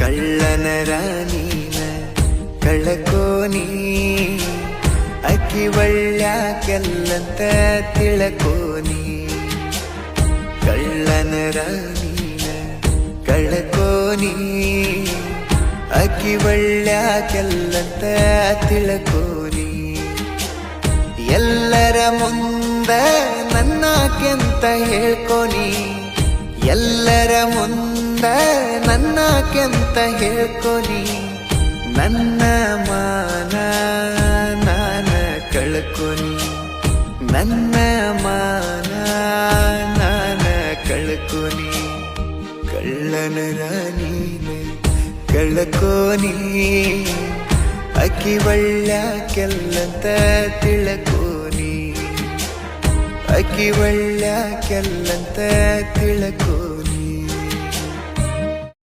ಕಳ್ಳನ ರಾಣಿನ ಕಳಕೋನಿ ಅಕ್ಕಿ ಒಳ್ಳ್ಯಾಕೆಲ್ಲಂತ ತಿಳಕೋನಿ ಕಳ್ಳನ ರಾಣಿನ ಕಳಕೋನಿ ಅಕ್ಕಿ ಒಳ್ಳ್ಯಾಕೆಲ್ಲಂತ ತಿಳಕೋನಿ ಎಲ್ಲರ ಮುಂದ ನನ್ನಾಕೆಂತ ಹೇಳ್ಕೊನಿ ಎಲ್ಲರ ಮುಂದ ನನ್ನಾಕೆಂತ ಹೇಳ್ಕೊನಿ ನನ್ನ ಮಾನ ನಾನ ಕಳ್ಕೊನಿ ನನ್ನ ಮಾನ ನಾನ ಕಳ್ಕೊನಿ ಕಳ್ಳನ ರಾಣಿನ ಕಳ್ಕೋನಿ ಅಕ್ಕಿ ಒಳ್ಳ್ಯಾಕೆಲ್ಲಂತ ತಿಳ್ಕೋನಿ ಅಕ್ಕಿ ಒಳ್ಳ್ಯಾಕೆಲ್ಲಂತ ತಿಳ್ಕೋನಿ